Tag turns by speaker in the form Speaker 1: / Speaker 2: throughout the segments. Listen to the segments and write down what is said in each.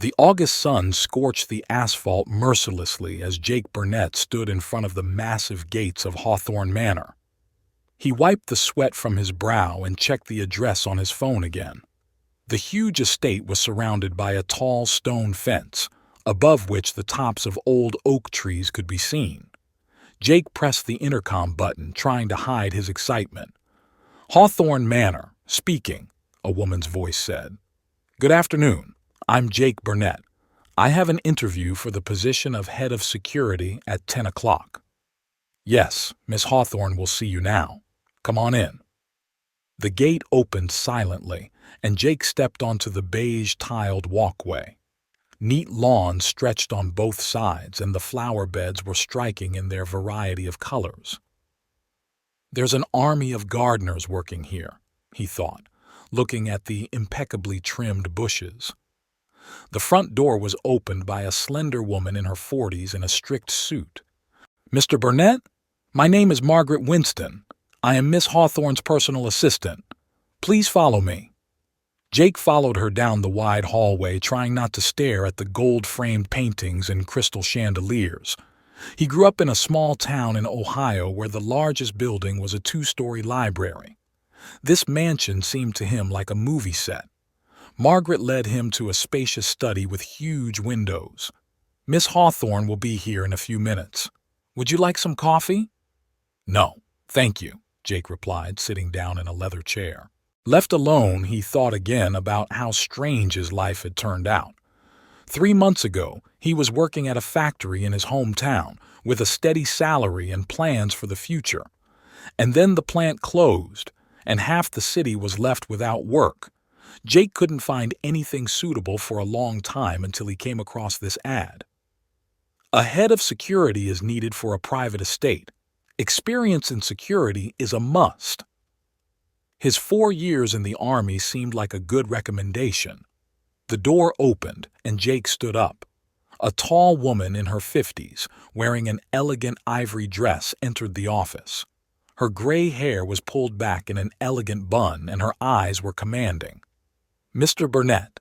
Speaker 1: The August sun scorched the asphalt mercilessly as Jake Burnett stood in front of the massive gates of Hawthorne Manor. He wiped the sweat from his brow and checked the address on his phone again. The huge estate was surrounded by a tall stone fence, above which the tops of old oak trees could be seen. Jake pressed the intercom button, trying to hide his excitement. "Hawthorne Manor, speaking," a woman's voice said. "Good afternoon. I'm Jake Burnett. I have an interview for the position of head of security at 10 o'clock. "Yes, Miss Hawthorne will see you now. Come on in." The gate opened silently, and Jake stepped onto the beige tiled walkway. Neat lawns stretched on both sides, and the flower beds were striking in their variety of colors. "There's an army of gardeners working here," he thought, looking at the impeccably trimmed bushes. The front door was opened by a slender woman in her 40s in a strict suit. "Mr. Burnett? My name is Margaret Winston. I am Miss Hawthorne's personal assistant. Please follow me." Jake followed her down the wide hallway, trying not to stare at the gold-framed paintings and crystal chandeliers. He grew up in a small town in Ohio where the largest building was a 2-story library. This mansion seemed to him like a movie set. Margaret led him to a spacious study with huge windows. "Miss Hawthorne will be here in a few minutes. Would you like some coffee?" "No, thank you," Jake replied, sitting down in a leather chair. Left alone, he thought again about how strange his life had turned out. 3 months ago, he was working at a factory in his hometown with a steady salary and plans for the future. And then the plant closed, and half the city was left without work. Jake couldn't find anything suitable for a long time until he came across this ad. A head of security is needed for a private estate. Experience in security is a must. His 4 years in the Army seemed like a good recommendation. The door opened, and Jake stood up. A tall woman in her 50s, wearing an elegant ivory dress, entered the office. Her gray hair was pulled back in an elegant bun, and her eyes were commanding. "Mr. Burnett."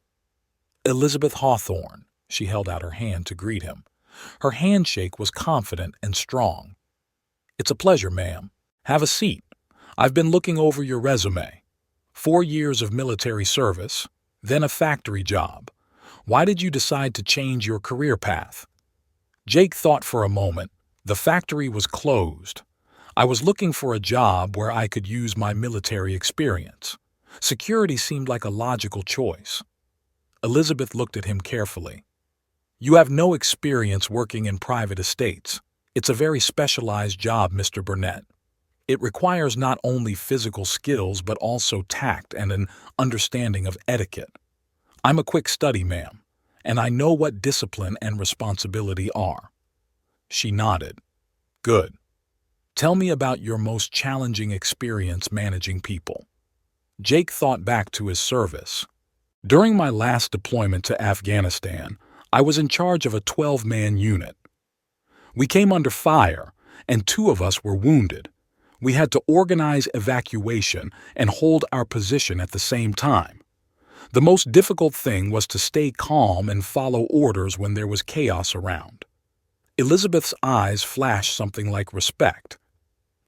Speaker 1: "Elizabeth Hawthorne." She held out her hand to greet him. Her handshake was confident and strong. "It's a pleasure, ma'am. Have a seat. I've been looking over your resume. 4 years of military service, then a factory job. Why did you decide to change your career path?" Jake thought for a moment. The factory was closed. "I was looking for a job where I could use my military experience. Security seemed like a logical choice." Elizabeth looked at him carefully. "You have no experience working in private estates. It's a very specialized job, Mr. Burnett. It requires not only physical skills but also tact and an understanding of etiquette. I'm a quick study, ma'am, and I know what discipline and responsibility are." She nodded. "Good. Tell me about your most challenging experience managing people." Jake thought back to his service. "During my last deployment to Afghanistan, I was in charge of a 12-man unit. We came under fire, and 2 of us were wounded. We had to organize evacuation and hold our position at the same time. The most difficult thing was to stay calm and follow orders when there was chaos around." Elizabeth's eyes flashed something like respect.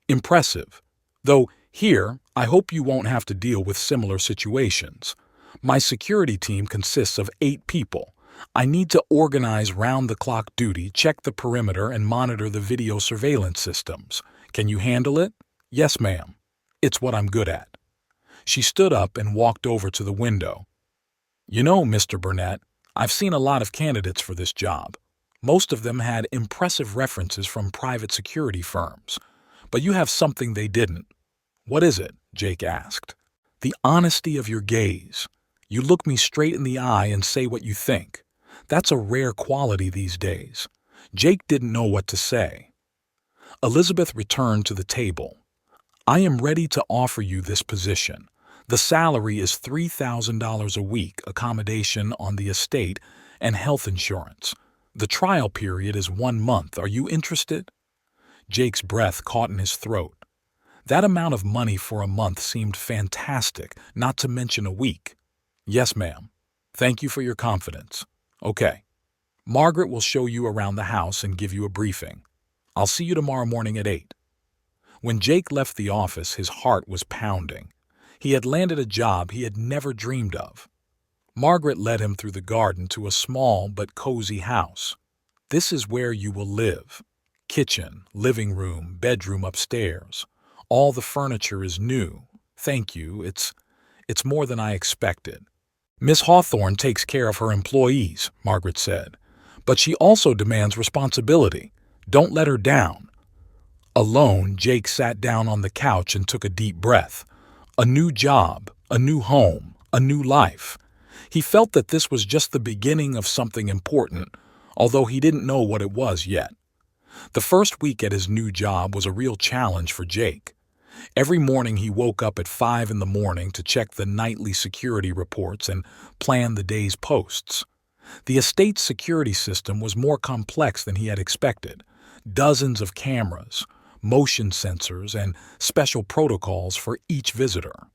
Speaker 1: "Impressive. Though here, I hope you won't have to deal with similar situations. My security team consists of 8 people. I need to organize round-the-clock duty, check the perimeter, and monitor the video surveillance systems. Can you handle it?" "Yes, ma'am. It's what I'm good at." She stood up and walked over to the window. "You know, Mr. Burnett, I've seen a lot of candidates for this job. Most of them had impressive references from private security firms. But you have something they didn't." "What is it?" Jake asked. "The honesty of your gaze. You look me straight in the eye and say what you think. That's a rare quality these days." Jake didn't know what to say. Elizabeth returned to the table. "I am ready to offer you this position. The salary is $3,000 a week, accommodation on the estate, and health insurance. The trial period is 1 month. Are you interested?" Jake's breath caught in his throat. That amount of money for a month seemed fantastic, not to mention a week. "Yes, ma'am. Thank you for your confidence. Okay. Margaret will show you around the house and give you a briefing. I'll see you tomorrow morning at 8. When Jake left the office, his heart was pounding. He had landed a job he had never dreamed of. Margaret led him through the garden to a small but cozy house. This is where you will live. Kitchen, living room, bedroom upstairs. All the furniture is new. Thank you, it's more than I expected. Miss Hawthorne takes care of her employees, Margaret said. But she also demands responsibility. Don't let her down. Alone, Jake sat down on the couch and took a deep breath. A new job, a new home, a new life. He felt that this was just the beginning of something important, although he didn't know what it was yet. The first week at his new job was a real challenge for Jake. Every morning he woke up at 5 in the morning to check the nightly security reports and plan the day's posts. The estate's security system was more complex than he had expected. Dozens of cameras, motion sensors, and special protocols for each visitor.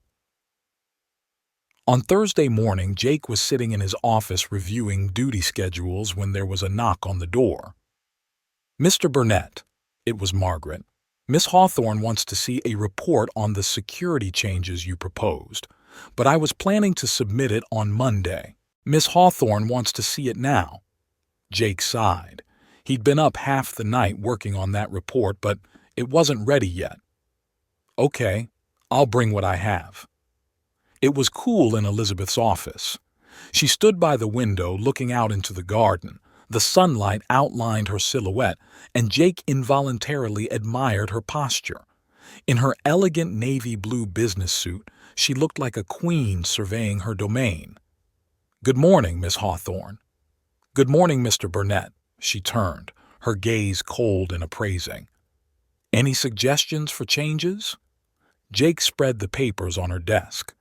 Speaker 1: On Thursday morning, Jake was sitting in his office reviewing duty schedules when there was a knock on the door. Mr. Burnett, it was Margaret. Miss Hawthorne wants to see a report on the security changes you proposed, but I was planning to submit it on Monday. Miss Hawthorne wants to see it now. Jake sighed. He'd been up half the night working on that report, but it wasn't ready yet. Okay, I'll bring what I have. It was cool in Elizabeth's office. She stood by the window looking out into the garden. The sunlight outlined her silhouette, and Jake involuntarily admired her posture. In her elegant navy blue business suit, she looked like a queen surveying her domain. Good morning, Miss Hawthorne. Good morning, Mr. Burnett. She turned, her gaze cold and appraising. Any suggestions for changes? Jake spread the papers on her desk.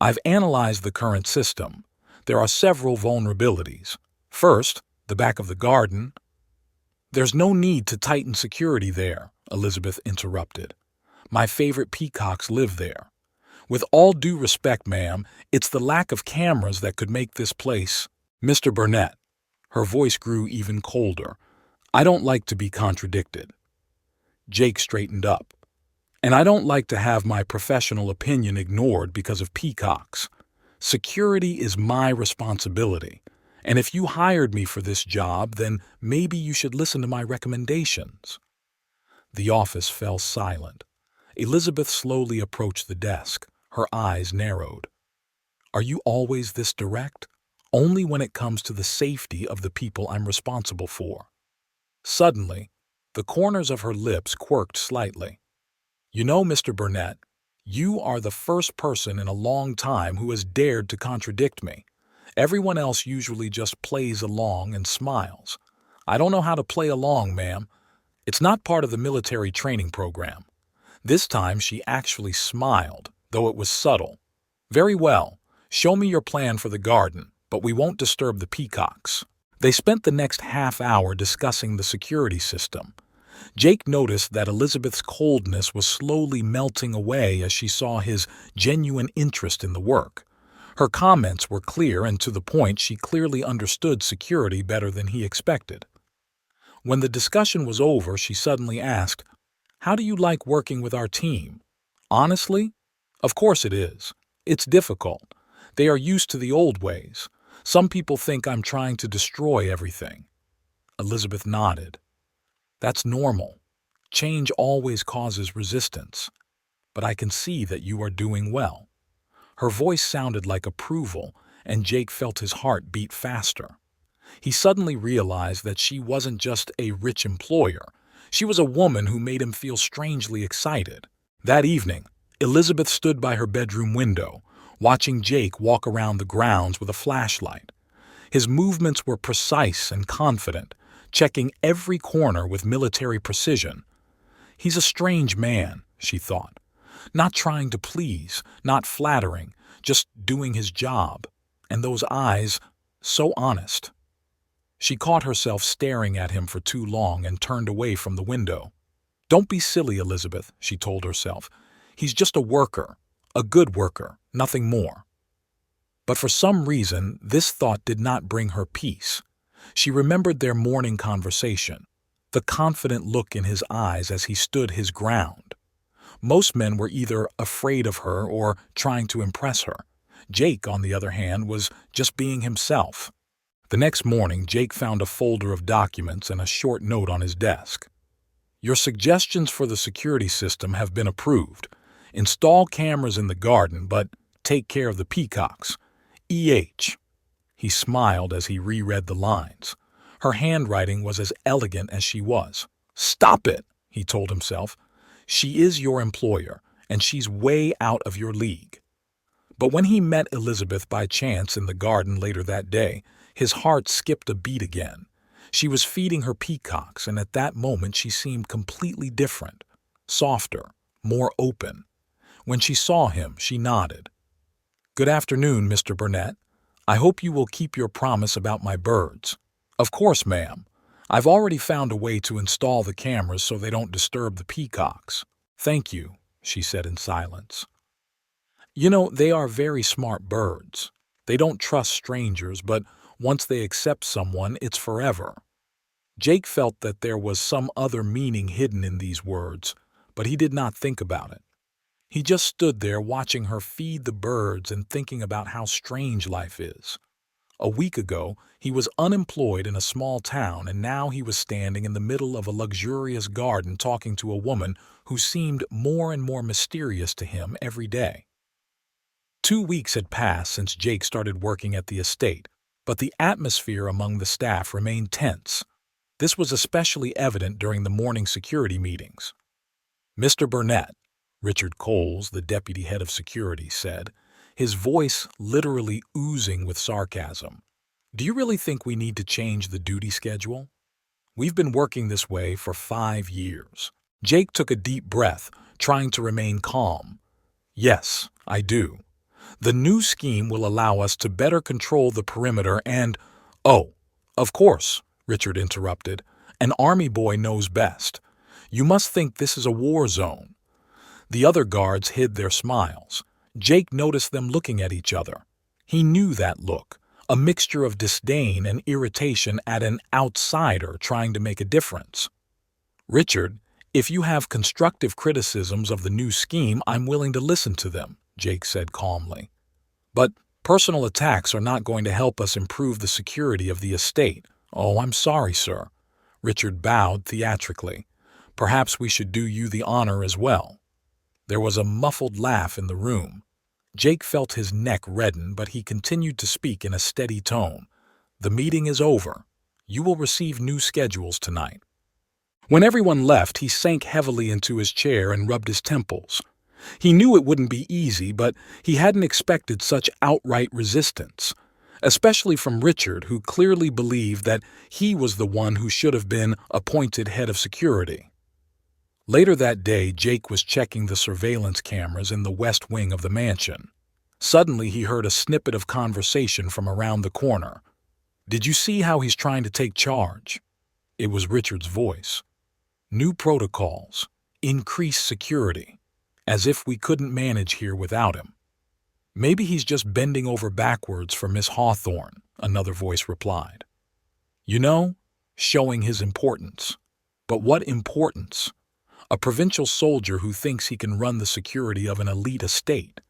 Speaker 1: I've analyzed the current system. There are several vulnerabilities. First, the back of the garden. There's no need to tighten security there, Elizabeth interrupted. My favorite peacocks live there. With all due respect, ma'am, it's the lack of cameras that could make this place. Mr. Burnett. Her voice grew even colder. I don't like to be contradicted. Jake straightened up. And I don't like to have my professional opinion ignored because of peacocks. Security is my responsibility. And if you hired me for this job, then maybe you should listen to my recommendations. The office fell silent. Elizabeth slowly approached the desk. Her eyes narrowed. Are you always this direct? Only when it comes to the safety of the people I'm responsible for. Suddenly, the corners of her lips quirked slightly. You know, Mr. Burnett, you are the first person in a long time who has dared to contradict me. Everyone else usually just plays along and smiles. I don't know how to play along, ma'am. It's not part of the military training program. This time she actually smiled, though it was subtle. Very well. Show me your plan for the garden, but we won't disturb the peacocks. They spent the next half hour discussing the security system. Jake noticed that Elizabeth's coldness was slowly melting away as she saw his genuine interest in the work. Her comments were clear and to the point. She clearly understood security better than he expected. When the discussion was over, she suddenly asked, How do you like working with our team? Honestly? Of course it is. It's difficult. They are used to the old ways. Some people think I'm trying to destroy everything. Elizabeth nodded. That's normal. Change always causes resistance. But I can see that you are doing well. Her voice sounded like approval, and Jake felt his heart beat faster. He suddenly realized that she wasn't just a rich employer. She was a woman who made him feel strangely excited. That evening, Elizabeth stood by her bedroom window, watching Jake walk around the grounds with a flashlight. His movements were precise and confident, checking every corner with military precision. He's a strange man, she thought. Not trying to please, not flattering, just doing his job. And those eyes, so honest. She caught herself staring at him for too long and turned away from the window. Don't be silly, Elizabeth, she told herself. He's just a worker, a good worker, nothing more. But for some reason, this thought did not bring her peace. She remembered their morning conversation, the confident look in his eyes as he stood his ground. Most men were either afraid of her or trying to impress her. Jake, on the other hand, was just being himself. The next morning, Jake found a folder of documents and a short note on his desk. Your suggestions for the security system have been approved. Install cameras in the garden, but take care of the peacocks. E.H. He smiled as he reread the lines. Her handwriting was as elegant as she was. Stop it, he told himself. She is your employer, and she's way out of your league. But when he met Elizabeth by chance in the garden later that day, his heart skipped a beat again. She was feeding her peacocks, and at that moment she seemed completely different, softer, more open. When she saw him, she nodded. Good afternoon, Mr. Burnett. I hope you will keep your promise about my birds. Of course, ma'am. I've already found a way to install the cameras so they don't disturb the peacocks. Thank you, she said in silence. You know, they are very smart birds. They don't trust strangers, but once they accept someone, it's forever. Jake felt that there was some other meaning hidden in these words, but he did not think about it. He just stood there watching her feed the birds and thinking about how strange life is. A week ago, he was unemployed in a small town, and now he was standing in the middle of a luxurious garden talking to a woman who seemed more and more mysterious to him every day. 2 weeks had passed since Jake started working at the estate, but the atmosphere among the staff remained tense. This was especially evident during the morning security meetings. Mr. Burnett, Richard Coles, the deputy head of security, said, his voice literally oozing with sarcasm. Do you really think we need to change the duty schedule? We've been working this way for 5 years. Jake took a deep breath, trying to remain calm. Yes, I do. The new scheme will allow us to better control the perimeter and— Oh, of course, Richard interrupted. An army boy knows best. You must think this is a war zone. The other guards hid their smiles. Jake noticed them looking at each other. He knew that look, a mixture of disdain and irritation at an outsider trying to make a difference. Richard, if you have constructive criticisms of the new scheme, I'm willing to listen to them, Jake said calmly. But personal attacks are not going to help us improve the security of the estate. Oh, I'm sorry, sir. Richard bowed theatrically. Perhaps we should do you the honor as well. There was a muffled laugh in the room. Jake felt his neck redden, but he continued to speak in a steady tone. The meeting is over. You will receive new schedules tonight. When everyone left, he sank heavily into his chair and rubbed his temples. He knew it wouldn't be easy, but he hadn't expected such outright resistance, especially from Richard, who clearly believed that he was the one who should have been appointed head of security. Later that day, Jake was checking the surveillance cameras in the west wing of the mansion. Suddenly, he heard a snippet of conversation from around the corner. Did you see how he's trying to take charge? It was Richard's voice. New protocols, increased security, as if we couldn't manage here without him. Maybe he's just bending over backwards for Miss Hawthorne, another voice replied. You know, showing his importance. But what importance? A provincial soldier who thinks he can run the security of an elite estate.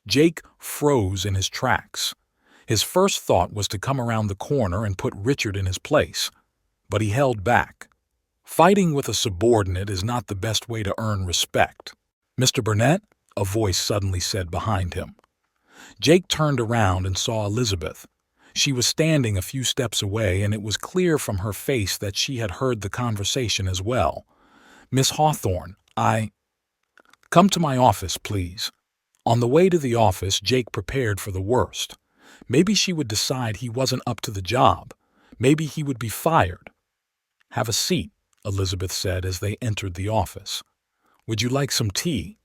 Speaker 1: Jake froze in his tracks. His first thought was to come around the corner and put Richard in his place, but he held back. Fighting with a subordinate is not the best way to earn respect. Mr. Burnett, a voice suddenly said behind him. Jake turned around and saw Elizabeth. She was standing a few steps away, and it was clear from her face that she had heard the conversation as well. Miss Hawthorne, Come to my office, please. On the way to the office, Jake prepared for the worst. Maybe she would decide he wasn't up to the job. Maybe he would be fired. Have a seat, Elizabeth said as they entered the office. Would you like some tea?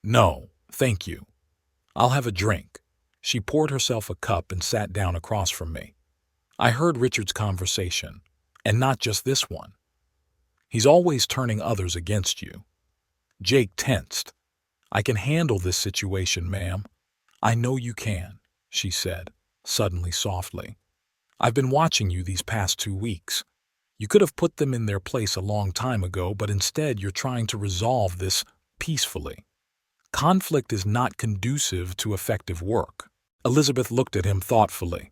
Speaker 1: No, thank you. I'll have a drink. She poured herself a cup and sat down across from me. I heard Richard's conversation, and not just this one. He's always turning others against you. Jake tensed. I can handle this situation, ma'am. I know you can. she said, suddenly softly. "I've been watching you these past 2 weeks. You could have put them in their place a long time ago, but instead you're trying to resolve this peacefully. Conflict is not conducive to effective work." Elizabeth looked at him thoughtfully.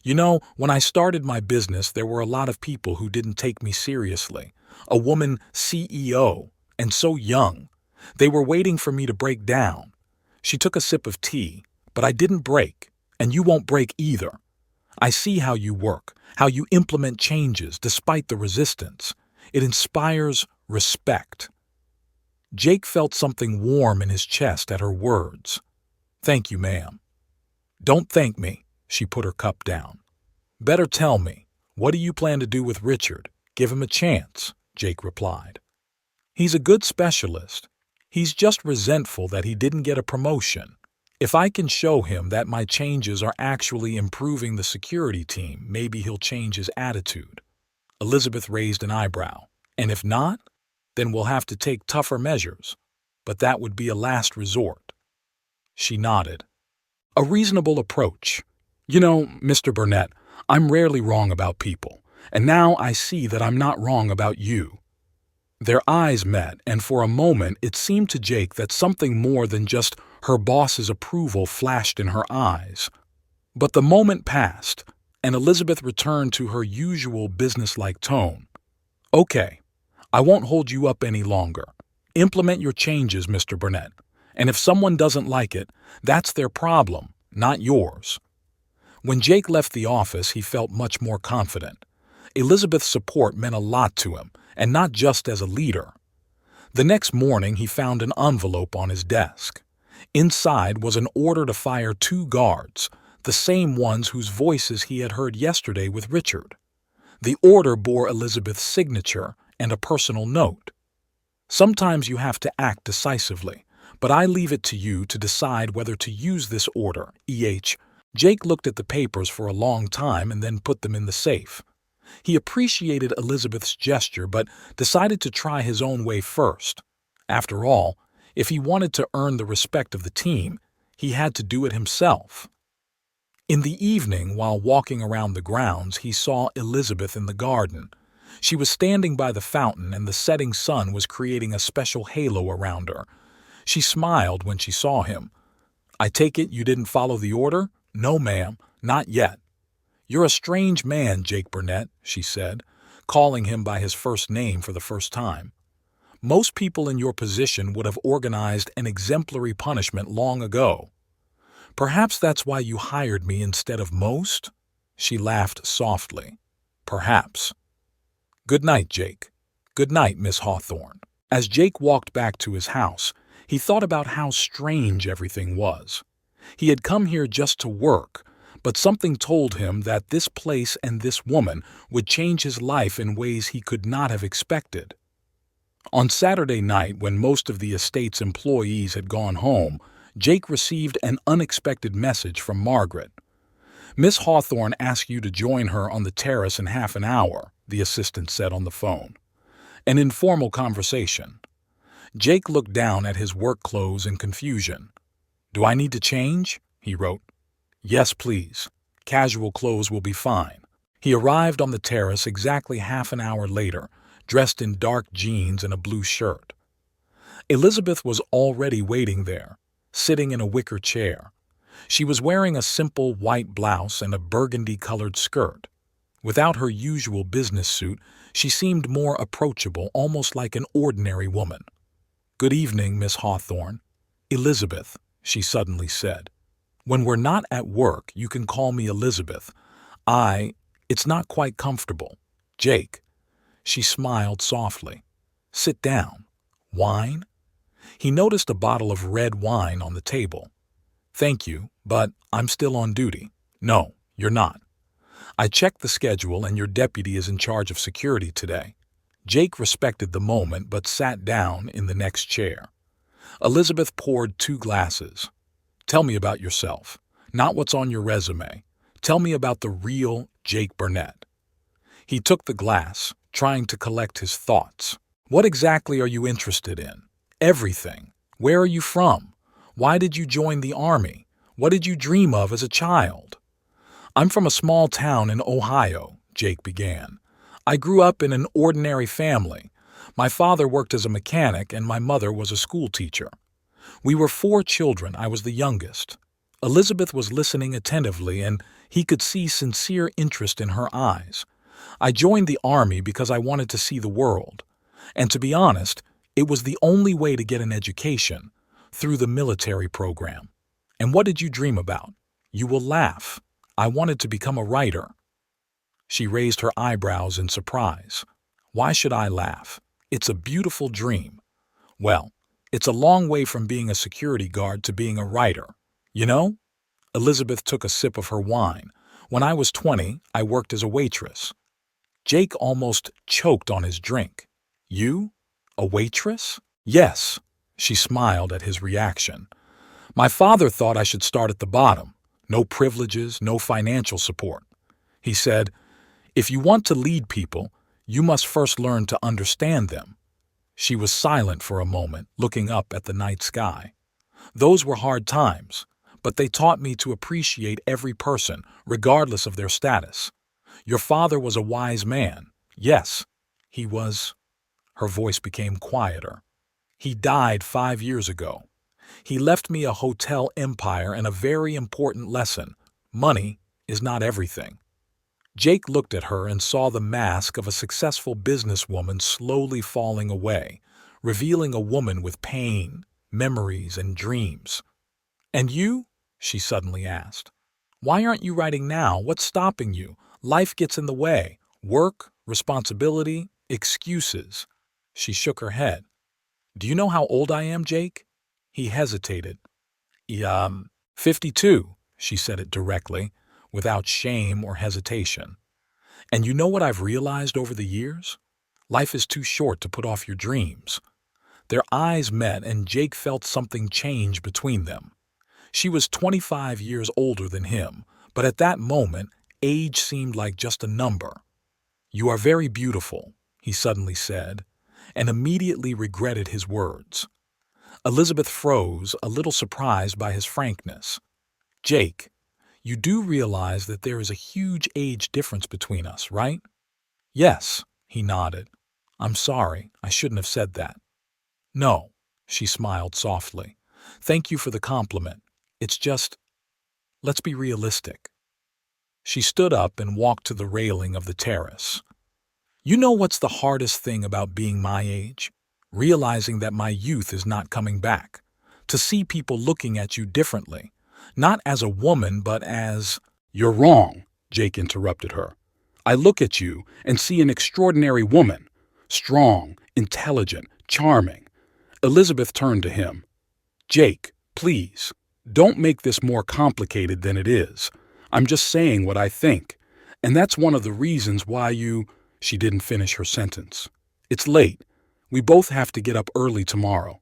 Speaker 1: "You know, when I started my business, there were a lot of people who didn't take me seriously. A woman CEO, and so young. They were waiting for me to break down." She took a sip of tea. "But I didn't break, and you won't break either. I see how you work, how you implement changes despite the resistance. It inspires respect." Jake felt something warm in his chest at her words. "Thank you, ma'am." "Don't thank me." She put her cup down. "Better tell me, what do you plan to do with Richard? Give him a chance," Jake replied. "He's a good specialist. He's just resentful that he didn't get a promotion. If I can show him that my changes are actually improving the security team, maybe he'll change his attitude." Elizabeth raised an eyebrow. "And if not, then we'll have to take tougher measures. But that would be a last resort." She nodded. "A reasonable approach. You know, Mr. Burnett, I'm rarely wrong about people, and now I see that I'm not wrong about you." Their eyes met, and for a moment it seemed to Jake that something more than just her boss's approval flashed in her eyes. But the moment passed, and Elizabeth returned to her usual businesslike tone. "Okay, I won't hold you up any longer. Implement your changes, Mr. Burnett, and if someone doesn't like it, that's their problem, not yours." When Jake left the office, he felt much more confident. Elizabeth's support meant a lot to him, and not just as a leader. The next morning, he found an envelope on his desk. Inside was an order to fire 2 guards, the same ones whose voices he had heard yesterday with Richard. The order bore Elizabeth's signature and a personal note. "Sometimes you have to act decisively, but I leave it to you to decide whether to use this order, E.H." Jake looked at the papers for a long time and then put them in the safe. He appreciated Elizabeth's gesture but decided to try his own way first. After all, if he wanted to earn the respect of the team, he had to do it himself. In the evening, while walking around the grounds, he saw Elizabeth in the garden. She was standing by the fountain, and the setting sun was creating a special halo around her. She smiled when she saw him. "I take it you didn't follow the order?" "No, ma'am, not yet." "You're a strange man, Jake Burnett," she said, calling him by his first name for the first time. "Most people in your position would have organized an exemplary punishment long ago. Perhaps that's why you hired me instead of most?" She laughed softly. "Perhaps." "Good night, Jake." "Good night, Miss Hawthorne." As Jake walked back to his house, he thought about how strange everything was. He had come here just to work, but something told him that this place and this woman would change his life in ways he could not have expected. On Saturday night, when most of the estate's employees had gone home, Jake received an unexpected message from Margaret. "Miss Hawthorne asked you to join her on the terrace in half an hour," the assistant said on the phone. An informal conversation. Jake looked down at his work clothes in confusion. "Do I need to change?" he wrote. "Yes, please. Casual clothes will be fine." He arrived on the terrace exactly half an hour later, dressed in dark jeans and a blue shirt. Elizabeth was already waiting there, sitting in a wicker chair. She was wearing a simple white blouse and a burgundy-colored skirt. Without her usual business suit, she seemed more approachable, almost like an ordinary woman. "Good evening, Miss Hawthorne." "Elizabeth," she suddenly said. "When we're not at work, you can call me Elizabeth. It's not quite comfortable. Jake." She smiled softly. "Sit down. Wine?" He noticed a bottle of red wine on the table. "Thank you, but I'm still on duty." "No, you're not. I checked the schedule and your deputy is in charge of security today." Jake respected the moment but sat down in the next chair. Elizabeth poured 2 glasses. "Tell me about yourself, not what's on your resume. Tell me about the real Jake Burnett." He took the glass, trying to collect his thoughts. "What exactly are you interested in?" "Everything. Where are you from? Why did you join the army? What did you dream of as a child? I'm from a small town in Ohio, Jake began. I grew up in an ordinary family. My father worked as a mechanic and my mother was a school teacher. We were 4 children. I was the youngest. Elizabeth was listening attentively, and he could see sincere interest in her eyes. I joined the army because I wanted to see the world. And to be honest, it was the only way to get an education, through the military program. And what did you dream about? You will laugh. I wanted to become a writer. She raised her eyebrows in surprise. Why should I laugh? It's a beautiful dream. Well, it's a long way from being a security guard to being a writer. You know? Elizabeth took a sip of her wine. When I was 20, I worked as a waitress. Jake almost choked on his drink. You? A waitress? Yes. She smiled at his reaction. My father thought I should start at the bottom. No privileges, no financial support. He said, if you want to lead people, you must first learn to understand them. She was silent for a moment, looking up at the night sky. Those were hard times, but they taught me to appreciate every person, regardless of their status. Your father was a wise man. Yes, he was. Her voice became quieter. He died 5 years ago. He left me a hotel empire and a very important lesson. Money is not everything. Jake looked at her and saw the mask of a successful businesswoman slowly falling away, revealing a woman with pain, memories, and dreams. And you? She suddenly asked. Why aren't you writing now? What's stopping you? Life gets in the way. Work, responsibility, excuses. She shook her head. Do you know how old I am, Jake? He hesitated. 52, she said it directly, without shame or hesitation. And you know what I've realized over the years? Life is too short to put off your dreams. Their eyes met and Jake felt something change between them. She was 25 years older than him, but at that moment, age seemed like just a number. You are very beautiful, he suddenly said, and immediately regretted his words. Elizabeth froze, a little surprised by his frankness. Jake, you do realize that there is a huge age difference between us, right? Yes, he nodded. I'm sorry, I shouldn't have said that. No, she smiled softly. Thank you for the compliment. It's just, let's be realistic. She stood up and walked to the railing of the terrace. You know what's the hardest thing about being my age? Realizing that my youth is not coming back. To see people looking at you differently. Not as a woman, but as... You're wrong, Jake interrupted her. I look at you and see an extraordinary woman. Strong, intelligent, charming. Elizabeth turned to him. Jake, please, don't make this more complicated than it is. I'm just saying what I think. And that's one of the reasons why you... She didn't finish her sentence. It's late. We both have to get up early tomorrow.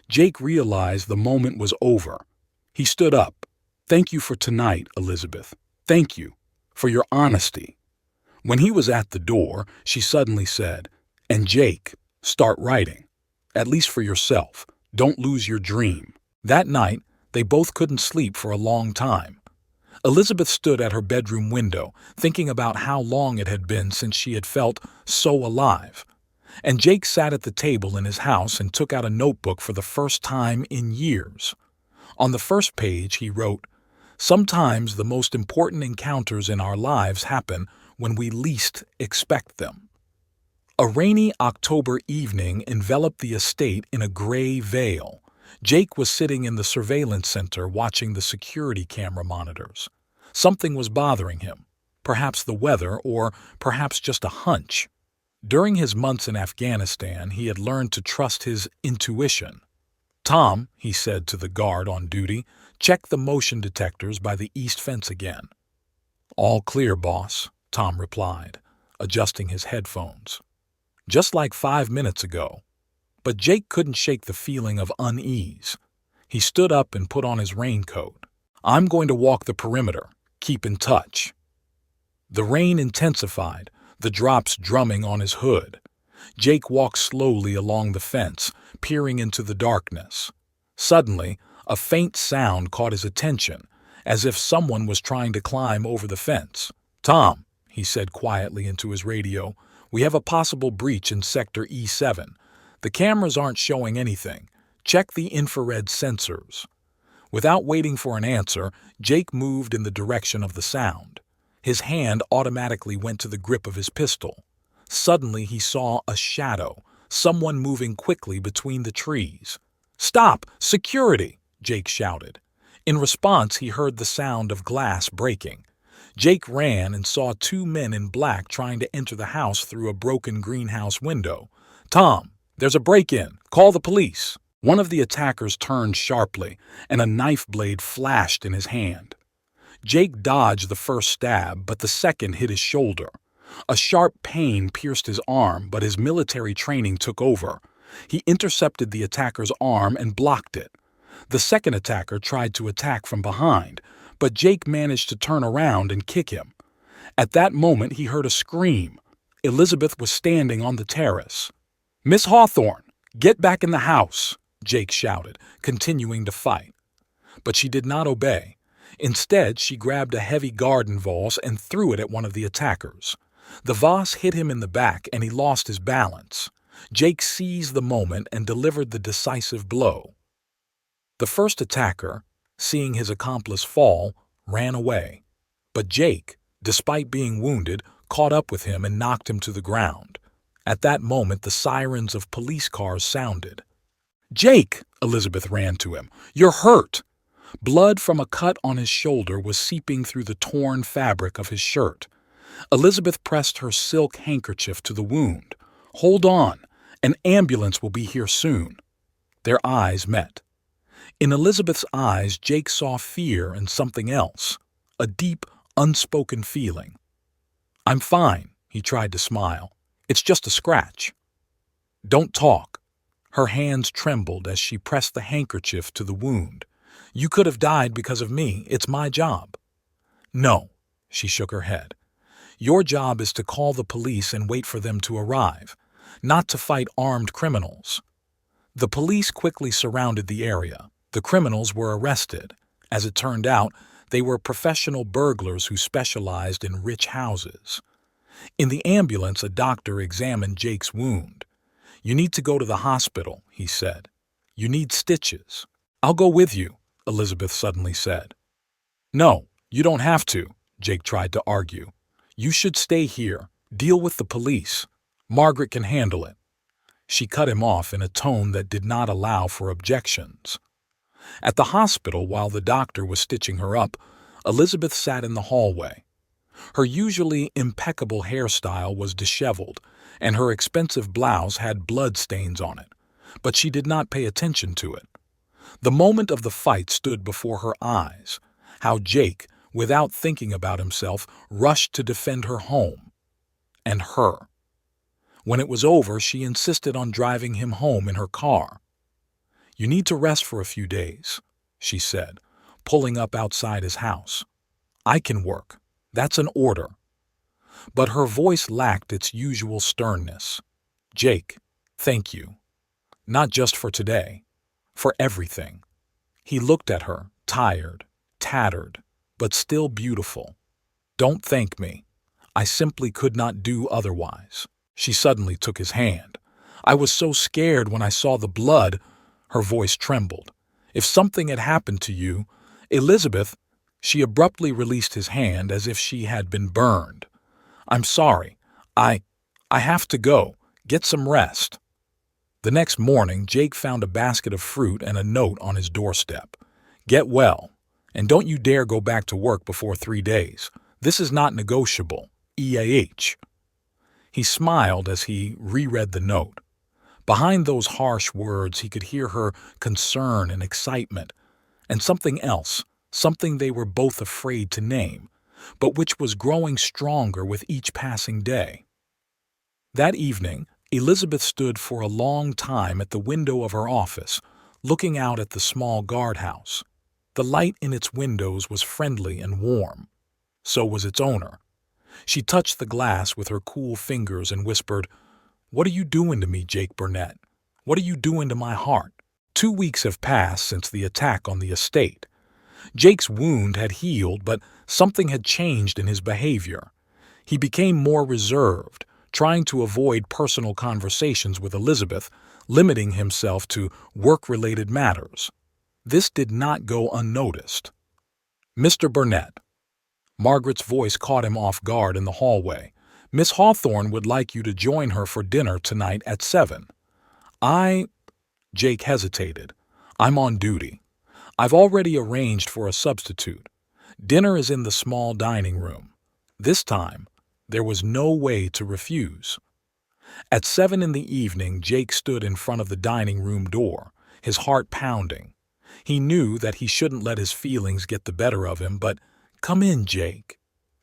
Speaker 1: Jake realized the moment was over. He stood up. Thank you for tonight, Elizabeth. Thank you for your honesty. When he was at the door, she suddenly said, and Jake, start writing. At least for yourself. Don't lose your dream. That night, they both couldn't sleep for a long time. Elizabeth stood at her bedroom window, thinking about how long it had been since she had felt so alive. And Jake sat at the table in his house and took out a notebook for the first time in years. On the first page, he wrote, sometimes the most important encounters in our lives happen when we least expect them. A rainy October evening enveloped the estate in a gray veil. Jake was sitting in the surveillance center watching the security camera monitors. Something was bothering him, perhaps the weather or perhaps just a hunch. During his months in Afghanistan, he had learned to trust his intuition. Tom, he said to the guard on duty, check the motion detectors by the east fence again. All clear, boss, Tom replied, adjusting his headphones. Just like 5 minutes ago. But Jake couldn't shake the feeling of unease. He stood up and put on his raincoat. I'm going to walk the perimeter. Keep in touch. The rain intensified, the drops drumming on his hood. Jake walked slowly along the fence, peering into the darkness. Suddenly, a faint sound caught his attention, as if someone was trying to climb over the fence. "Tom," he said quietly into his radio, "we have a possible breach in Sector E7. The cameras aren't showing anything. Check the infrared sensors." Without waiting for an answer, Jake moved in the direction of the sound. His hand automatically went to the grip of his pistol. Suddenly he saw a shadow, someone moving quickly between the trees. "Stop! Security!" Jake shouted. In response, he heard the sound of glass breaking. Jake ran and saw two men in black trying to enter the house through a broken greenhouse window. "Tom, there's a break-in. Call the police." One of the attackers turned sharply, and a knife blade flashed in his hand. Jake dodged the first stab, but the second hit his shoulder. A sharp pain pierced his arm, but his military training took over. He intercepted the attacker's arm and blocked it. The second attacker tried to attack from behind, but Jake managed to turn around and kick him. At that moment, he heard a scream. Elizabeth was standing on the terrace. "Miss Hawthorne, get back in the house," Jake shouted, continuing to fight. But she did not obey. Instead, she grabbed a heavy garden vase and threw it at one of the attackers. The vase hit him in the back and he lost his balance. Jake seized the moment and delivered the decisive blow. The first attacker, seeing his accomplice fall, ran away. But Jake, despite being wounded, caught up with him and knocked him to the ground. At that moment, the sirens of police cars sounded. "Jake!" Elizabeth ran to him. "You're hurt!" Blood from a cut on his shoulder was seeping through the torn fabric of his shirt. Elizabeth pressed her silk handkerchief to the wound. "Hold on. An ambulance will be here soon." Their eyes met. In Elizabeth's eyes, Jake saw fear and something else, a deep, unspoken feeling. "I'm fine," he tried to smile. "It's just a scratch." "Don't talk." Her hands trembled as she pressed the handkerchief to the wound. "You could have died because of me. It's my job." "No," she shook her head. "Your job is to call the police and wait for them to arrive, not to fight armed criminals." The police quickly surrounded the area. The criminals were arrested. As it turned out, they were professional burglars who specialized in rich houses. In the ambulance, a doctor examined Jake's wound. "You need to go to the hospital," he said. "You need stitches." "I'll go with you," Elizabeth suddenly said. "No, you don't have to," Jake tried to argue. "You should stay here. Deal with the police. Margaret can handle it." She cut him off in a tone that did not allow for objections. At the hospital, while the doctor was stitching her up, Elizabeth sat in the hallway. Her usually impeccable hairstyle was disheveled, and her expensive blouse had blood stains on it, but she did not pay attention to it. The moment of the fight stood before her eyes, how Jake, without thinking about himself, rushed to defend her home and her. When it was over, she insisted on driving him home in her car. "You need to rest for a few days," she said, pulling up outside his house. "I can work. That's an order." But her voice lacked its usual sternness. "Jake, thank you. Not just for today, for everything." He looked at her, tired, tattered, but still beautiful. "Don't thank me. I simply could not do otherwise." She suddenly took his hand. "I was so scared when I saw the blood." Her voice trembled. "If something had happened to you, Elizabeth—" She abruptly released his hand as if she had been burned. "I'm sorry. I have to go. Get some rest." The next morning, Jake found a basket of fruit and a note on his doorstep. "Get well, and don't you dare go back to work before 3 days. This is not negotiable. EAH." He smiled as he reread the note. Behind those harsh words, he could hear her concern and excitement, and something else, something they were both afraid to name, but which was growing stronger with each passing day. That evening, Elizabeth stood for a long time at the window of her office, looking out at the small guardhouse. The light in its windows was friendly and warm. So was its owner. She touched the glass with her cool fingers and whispered, "What are you doing to me, Jake Burnett? What are you doing to my heart?" 2 weeks have passed since the attack on the estate. Jake's wound had healed, but something had changed in his behavior. He became more reserved, trying to avoid personal conversations with Elizabeth, limiting himself to work-related matters. This did not go unnoticed. "Mr. Burnett." Margaret's voice caught him off guard in the hallway. "Miss Hawthorne would like you to join her for dinner tonight at 7. I—" Jake hesitated. "I'm on duty. I've already arranged for a substitute. Dinner is in the small dining room." This time, there was no way to refuse. At 7 in the evening, Jake stood in front of the dining room door, his heart pounding. He knew that he shouldn't let his feelings get the better of him, but "Come in, Jake."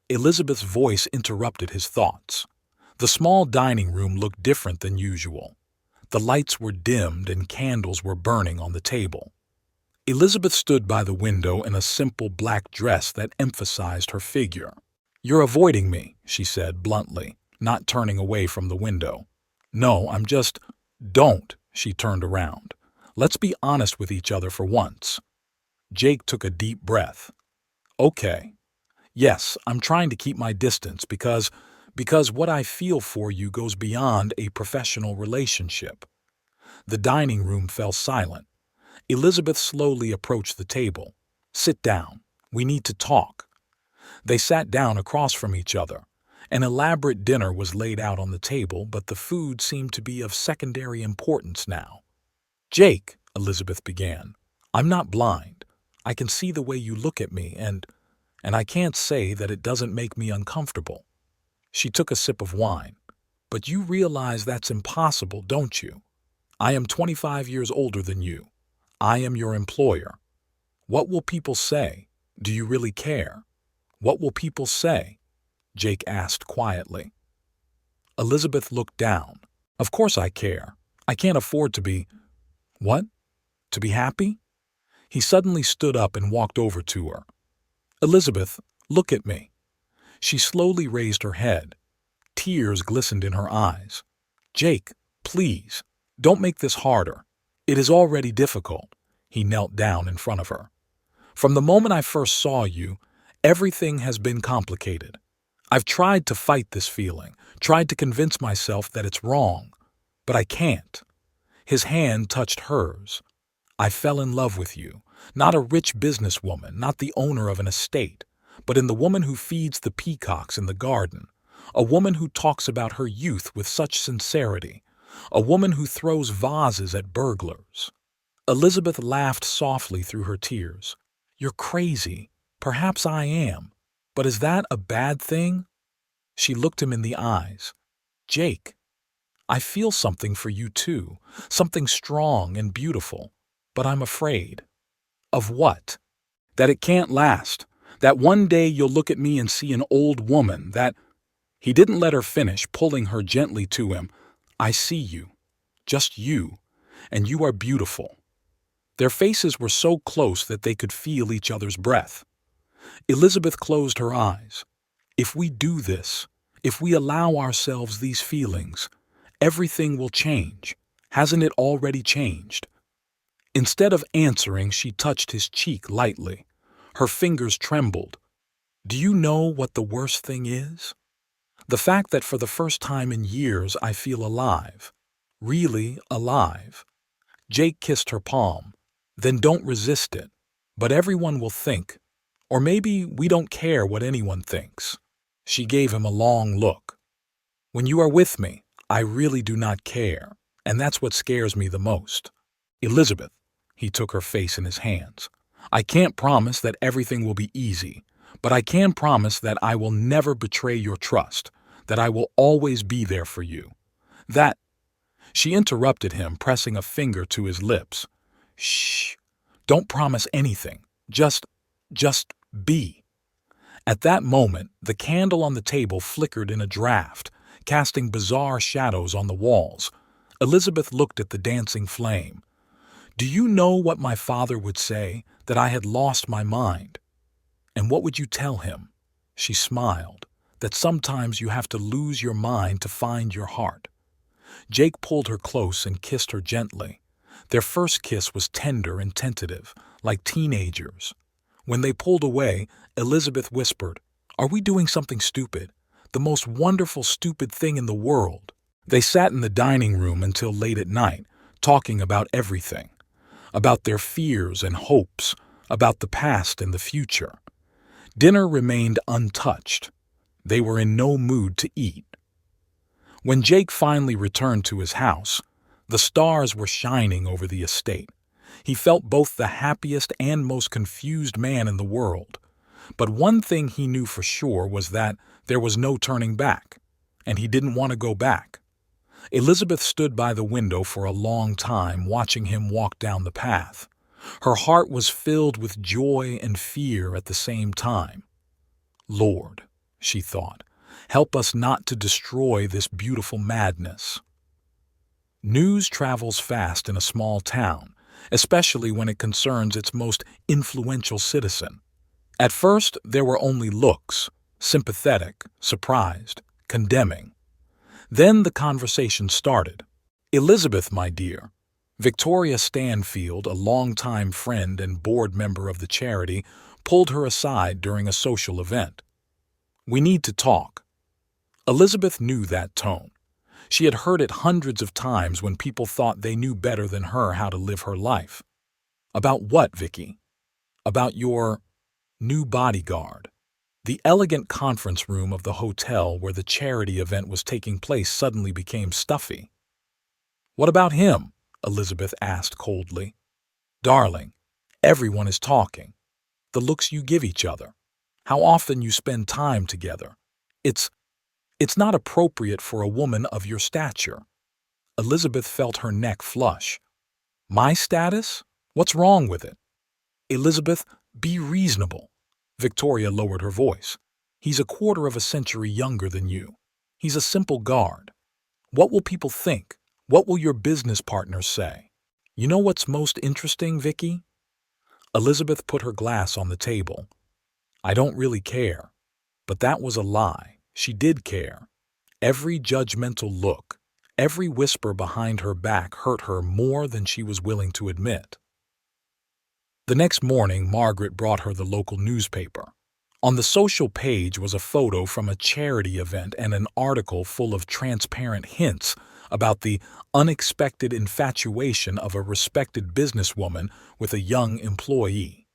Speaker 1: Elizabeth's voice interrupted his thoughts. The small dining room looked different than usual. The lights were dimmed and candles were burning on the table. Elizabeth stood by the window in a simple black dress that emphasized her figure. "You're avoiding me," she said bluntly, not turning away from the window. "No, I'm just—" "Don't," she turned around. "Let's be honest with each other for once." Jake took a deep breath. "Okay. Yes, I'm trying to keep my distance because what I feel for you goes beyond a professional relationship." The dining room fell silent. Elizabeth slowly approached the table. "Sit down. We need to talk." They sat down across from each other. An elaborate dinner was laid out on the table, but the food seemed to be of secondary importance now. "Jake," Elizabeth began, "I'm not blind. I can see the way you look at me, and I can't say that it doesn't make me uncomfortable." She took a sip of wine. "But you realize that's impossible, don't you? I am 25 years older than you. I am your employer. What will people say? Do you really care? What will people say?" Jake asked quietly. Elizabeth looked down. "Of course I care. I can't afford to be—" "What? To be happy?" He suddenly stood up and walked over to her. "Elizabeth, look at me." She slowly raised her head. Tears glistened in her eyes. "Jake, please, don't make this harder. It is already difficult." He knelt down in front of her. "From the moment I first saw you, everything has been complicated. I've tried to fight this feeling, tried to convince myself that it's wrong, but I can't." His hand touched hers. "I fell in love with you, not a rich businesswoman, not the owner of an estate, but in the woman who feeds the peacocks in the garden, a woman who talks about her youth with such sincerity, a woman who throws vases at burglars." Elizabeth laughed softly through her tears. "You're crazy. Perhaps I am. But is that a bad thing?" She looked him in the eyes. "Jake, I feel something for you too, something strong and beautiful, but I'm afraid." "Of what?" "That it can't last. That one day you'll look at me and see an old woman, that—" He didn't let her finish, pulling her gently to him. "I see you. Just you. And you are beautiful." Their faces were so close that they could feel each other's breath. Elizabeth closed her eyes. "If we do this, if we allow ourselves these feelings, everything will change. Hasn't it already changed?" Instead of answering, she touched his cheek lightly. Her fingers trembled. "Do you know what the worst thing is? The fact that for the first time in years I feel alive. Really alive." Jake kissed her palm. "Then don't resist it. But everyone will think. Or maybe we don't care what anyone thinks." She gave him a long look. "When you are with me, I really do not care, and that's what scares me the most." "Elizabeth," he took her face in his hands, "I can't promise that everything will be easy, but I can promise that I will never betray your trust, that I will always be there for you. That—" She interrupted him, pressing a finger to his lips. "Shh. Don't promise anything. Just be." At that moment, the candle on the table flickered in a draft, casting bizarre shadows on the walls. Elizabeth looked at the dancing flame. "Do you know what my father would say? That I had lost my mind." "And what would you tell him?" She smiled. "That sometimes you have to lose your mind to find your heart." Jake pulled her close and kissed her gently. Their first kiss was tender and tentative, like teenagers. When they pulled away, Elizabeth whispered, "Are we doing something stupid? The most wonderful stupid thing in the world." They sat in the dining room until late at night, talking about everything. About their fears and hopes, about the past and the future. Dinner remained untouched. They were in no mood to eat. When Jake finally returned to his house, the stars were shining over the estate. He felt both the happiest and most confused man in the world. But one thing he knew for sure was that there was no turning back, and he didn't want to go back. Elizabeth stood by the window for a long time, watching him walk down the path. Her heart was filled with joy and fear at the same time. "Lord," she thought, "help us not to destroy this beautiful madness." News travels fast in a small town, especially when it concerns its most influential citizen. At first, there were only looks, sympathetic, surprised, condemning. Then the conversation started. "Elizabeth, my dear." Victoria Stanfield, a longtime friend and board member of the charity, pulled her aside during a social event. "We need to talk." Elizabeth knew that tone. She had heard it hundreds of times when people thought they knew better than her how to live her life. "About what, Vicky?" "About your new bodyguard." The elegant conference room of the hotel where the charity event was taking place suddenly became stuffy. "What about him?" Elizabeth asked coldly. "Darling, everyone is talking. The looks you give each other. How often you spend time together. It's not appropriate for a woman of your stature." Elizabeth felt her neck flush. "My status? What's wrong with it?" "Elizabeth, be reasonable." Victoria lowered her voice. "He's a quarter of a century younger than you. He's a simple guard. What will people think? What will your business partners say? You know what's most interesting, Vicky?" Elizabeth put her glass on the table. "I don't really care." But that was a lie. She did care. Every judgmental look, every whisper behind her back hurt her more than she was willing to admit. The next morning, Margaret brought her the local newspaper. On the social page was a photo from a charity event and an article full of transparent hints about the unexpected infatuation of a respected businesswoman with a young employee.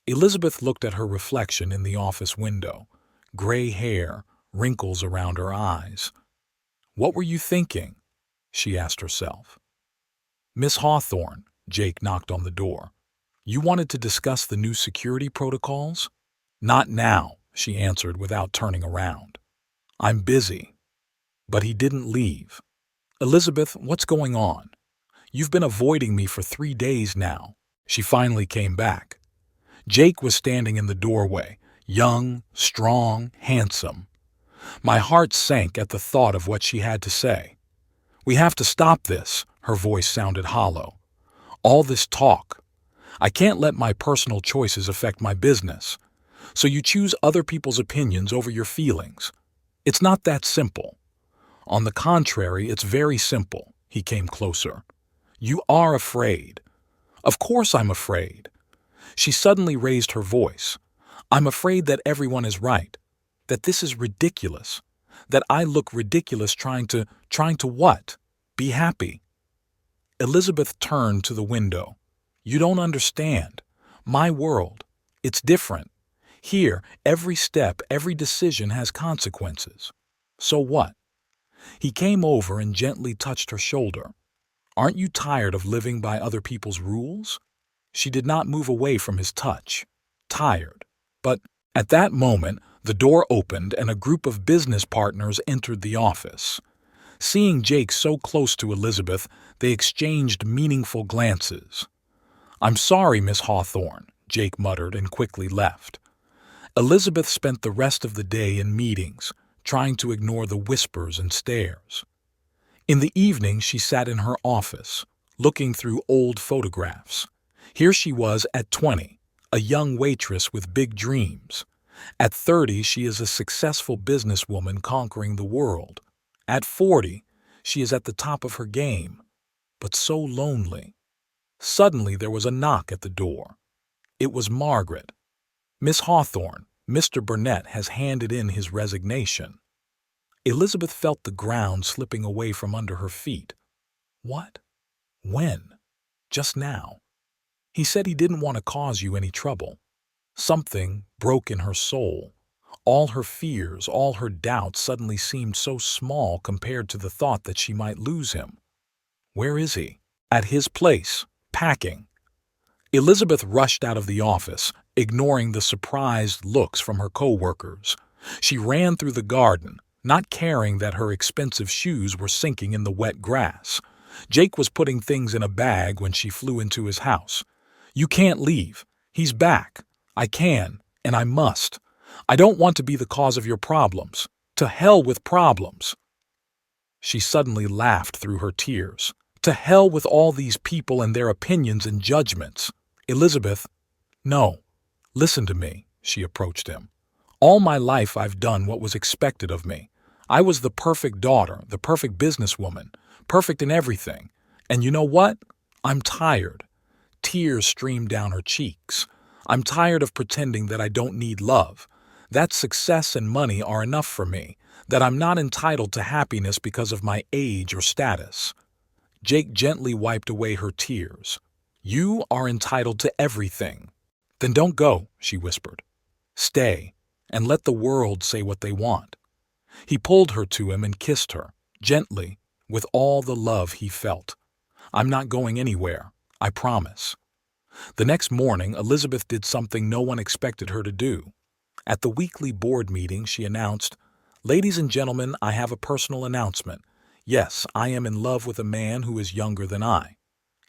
Speaker 1: Elizabeth looked at her reflection in the office window. Gray hair, wrinkles around her eyes. "What were you thinking?" she asked herself. "Miss Hawthorne," Jake knocked on the door. "You wanted to discuss the new security protocols?" "Not now," she answered without turning around. "I'm busy." But he didn't leave. "Elizabeth, what's going on? You've been avoiding me for 3 days now." She finally came back. Jake was standing in the doorway, young, strong, handsome. My heart sank at the thought of what she had to say. "We have to stop this," her voice sounded hollow. "All this talk. I can't let my personal choices affect my business. So you choose other people's opinions over your feelings. It's not that simple." "On the contrary, it's very simple." He came closer. "You are afraid." "Of course I'm afraid." She suddenly raised her voice. "I'm afraid that everyone is right. That this is ridiculous. That I look ridiculous trying to what? Be happy." Elizabeth turned to the window. "You don't understand. My world. It's different. Here, every step, every decision has consequences." "So what?" He came over and gently touched her shoulder. "Aren't you tired of living by other people's rules?" She did not move away from his touch. Tired. But at that moment, the door opened and a group of business partners entered the office. Seeing Jake so close to Elizabeth, they exchanged meaningful glances. "I'm sorry, Miss Hawthorne," Jake muttered and quickly left. Elizabeth spent the rest of the day in meetings, trying to ignore the whispers and stares. In the evening, she sat in her office, looking through old photographs. Here she was at 20, a young waitress with big dreams. At 30, she is a successful businesswoman conquering the world. At 40, she is at the top of her game, but so lonely. Suddenly, there was a knock at the door. It was Margaret. Miss Hawthorne, Mr. Burnett has handed in his resignation. Elizabeth felt the ground slipping away from under her feet. What? When? Just now. He said he didn't want to cause you any trouble. Something broke in her soul. All her fears, all her doubts suddenly seemed so small compared to the thought that she might lose him. Where is he? At his place, packing. Elizabeth rushed out of the office, ignoring the surprised looks from her co-workers. She ran through the garden, not caring that her expensive shoes were sinking in the wet grass. Jake was putting things in a bag when she flew into his house. "You can't leave. He's back. I can, and I must. I don't want to be the cause of your problems. To hell with problems." She suddenly laughed through her tears. To hell with all these people and their opinions and judgments. "Elizabeth, no. Listen to me," she approached him. "All my life I've done what was expected of me. I was the perfect daughter, the perfect businesswoman, perfect in everything. And you know what? I'm tired." Tears streamed down her cheeks. "I'm tired of pretending that I don't need love, that success and money are enough for me, that I'm not entitled to happiness because of my age or status." Jake gently wiped away her tears. "You are entitled to everything." "Then don't go," she whispered. "Stay, and let the world say what they want." He pulled her to him and kissed her, gently, with all the love he felt. "I'm not going anywhere, I promise." The next morning, Elizabeth did something no one expected her to do. At the weekly board meeting, she announced, "Ladies and gentlemen, I have a personal announcement. Yes, I am in love with a man who is younger than I.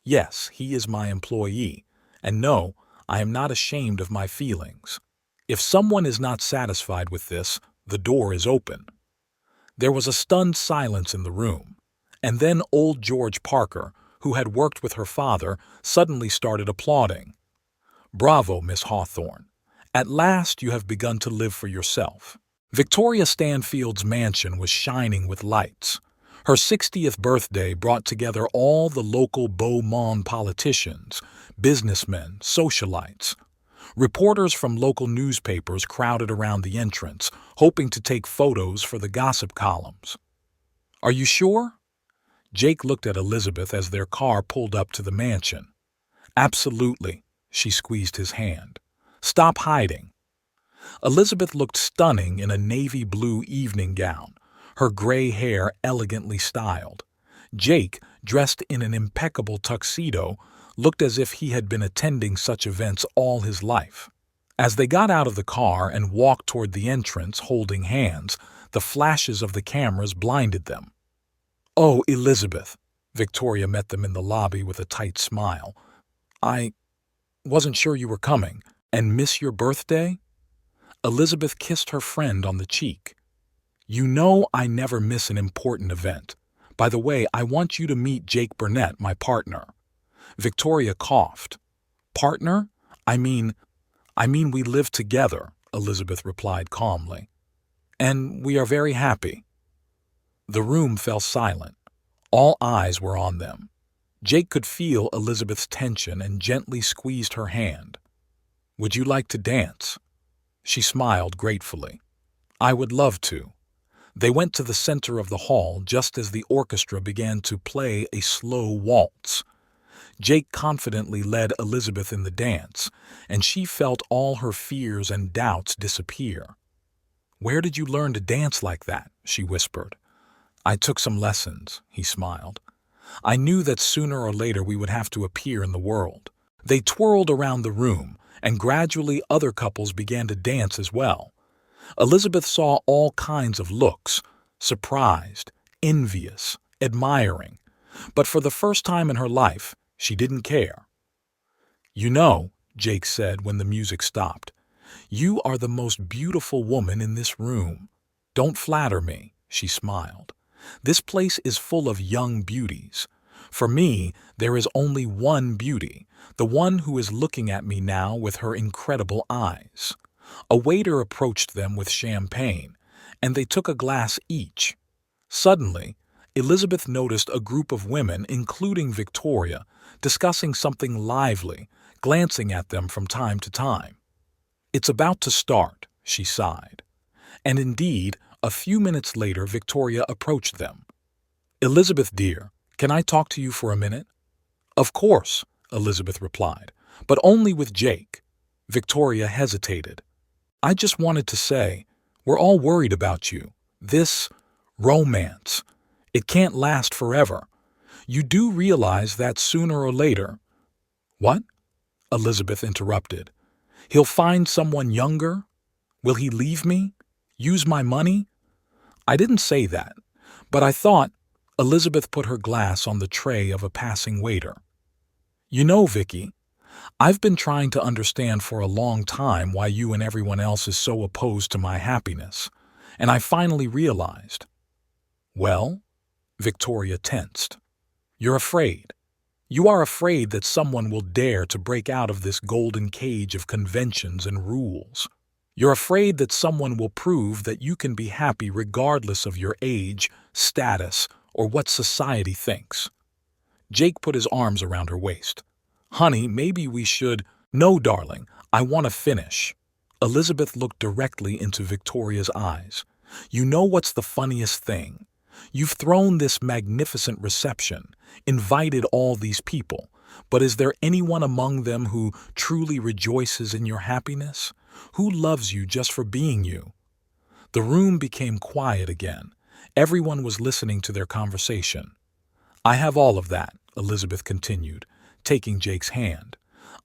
Speaker 1: Yes, he is my employee. And no, I am not ashamed of my feelings. If someone is not satisfied with this, the door is open." There was a stunned silence in the room. And then old George Parker, who had worked with her father, suddenly started applauding. "Bravo, Miss Hawthorne. At last you have begun to live for yourself." Victoria Stanfield's mansion was shining with lights. Her 60th birthday brought together all the local beau monde politicians, businessmen, socialites. Reporters from local newspapers crowded around the entrance, hoping to take photos for the gossip columns. "Are you sure?" Jake looked at Elizabeth as their car pulled up to the mansion. "Absolutely," she squeezed his hand. "Stop hiding." Elizabeth looked stunning in a navy blue evening gown, her gray hair elegantly styled. Jake, dressed in an impeccable tuxedo, looked as if he had been attending such events all his life. As they got out of the car and walked toward the entrance holding hands, the flashes of the cameras blinded them. "Oh, Elizabeth," Victoria met them in the lobby with a tight smile. "I wasn't sure you were coming. And miss your birthday?" Elizabeth kissed her friend on the cheek. "You know I never miss an important event. By the way, I want you to meet Jake Burnett, my partner." Victoria coughed. "Partner? I mean we live together," Elizabeth replied calmly. "And we are very happy." The room fell silent. All eyes were on them. Jake could feel Elizabeth's tension and gently squeezed her hand. "Would you like to dance?" She smiled gratefully. "I would love to." They went to the center of the hall just as the orchestra began to play a slow waltz. Jake confidently led Elizabeth in the dance, and she felt all her fears and doubts disappear. "Where did you learn to dance like that?" she whispered. "I took some lessons," he smiled. "I knew that sooner or later we would have to appear in the world." They twirled around the room, and gradually other couples began to dance as well. Elizabeth saw all kinds of looks, surprised, envious, admiring. But for the first time in her life, she didn't care. "You know," Jake said when the music stopped, "you are the most beautiful woman in this room." "Don't flatter me," she smiled. "This place is full of young beauties. For me, there is only one beauty, the one who is looking at me now with her incredible eyes." A waiter approached them with champagne, and they took a glass each. Suddenly, Elizabeth noticed a group of women, including Victoria, discussing something lively, glancing at them from time to time. It's about to start, she sighed. And indeed, a few minutes later, Victoria approached them. Elizabeth, dear, can I talk to you for a minute? Of course, Elizabeth replied, but only with Jake. Victoria hesitated. I just wanted to say, we're all worried about you. This romance, it can't last forever. You do realize that sooner or later. What? Elizabeth interrupted. He'll find someone younger? Will he leave me? Use my money? I didn't say that, but I thought. Elizabeth put her glass on the tray of a passing waiter. You know, Vicky, I've been trying to understand for a long time why you and everyone else is so opposed to my happiness, and I finally realized. Well? Victoria tensed. You're afraid. You are afraid that someone will dare to break out of this golden cage of conventions and rules. You're afraid that someone will prove that you can be happy regardless of your age, status, or what society thinks. Jake put his arms around her waist. Honey, maybe we should. No, darling, I want to finish. Elizabeth looked directly into Victoria's eyes. You know what's the funniest thing? You've thrown this magnificent reception, invited all these people, but is there anyone among them who truly rejoices in your happiness? Who loves you just for being you? The room became quiet again. Everyone was listening to their conversation. I have all of that, Elizabeth continued, taking Jake's hand.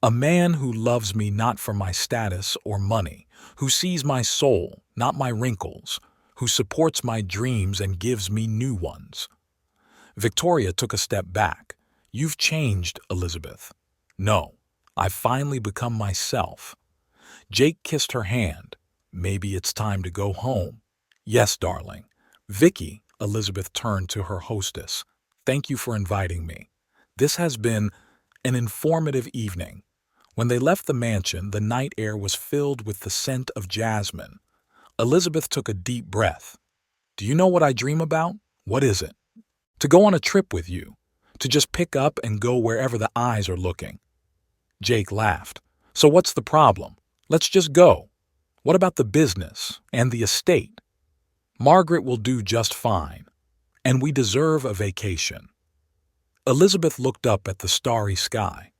Speaker 1: A man who loves me not for my status or money, who sees my soul, not my wrinkles, who supports my dreams and gives me new ones. Victoria took a step back. You've changed, Elizabeth. No, I've finally become myself. Jake kissed her hand. Maybe it's time to go home. Yes, darling. Vicky, Elizabeth turned to her hostess. Thank you for inviting me. This has been an informative evening. When they left the mansion, the night air was filled with the scent of jasmine. Elizabeth took a deep breath. Do you know what I dream about? What is it? To go on a trip with you. To just pick up and go wherever the eyes are looking. Jake laughed. So what's the problem? Let's just go. What about the business and the estate? Margaret will do just fine. And we deserve a vacation. Elizabeth looked up at the starry sky.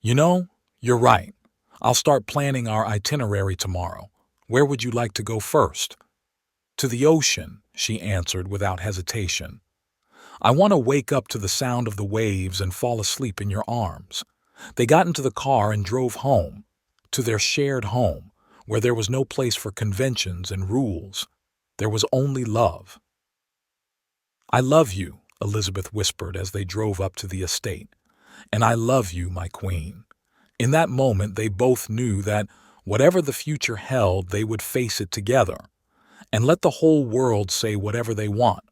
Speaker 1: You know, you're right. I'll start planning our itinerary tomorrow. Where would you like to go first? To the ocean, she answered without hesitation. I want to wake up to the sound of the waves and fall asleep in your arms. They got into the car and drove home, to their shared home, where there was no place for conventions and rules. There was only love. I love you, Elizabeth whispered as they drove up to the estate. And I love you, my queen. In that moment, they both knew that whatever the future held, they would face it together. And let the whole world say whatever they want.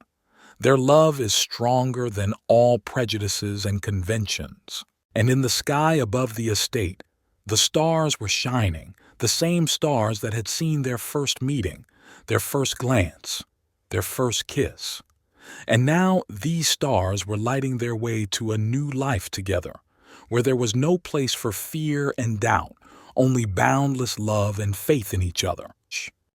Speaker 1: Their love is stronger than all prejudices and conventions. And in the sky above the estate, the stars were shining, the same stars that had seen their first meeting, their first glance, their first kiss. And now these stars were lighting their way to a new life together, where there was no place for fear and doubt, only boundless love and faith in each other.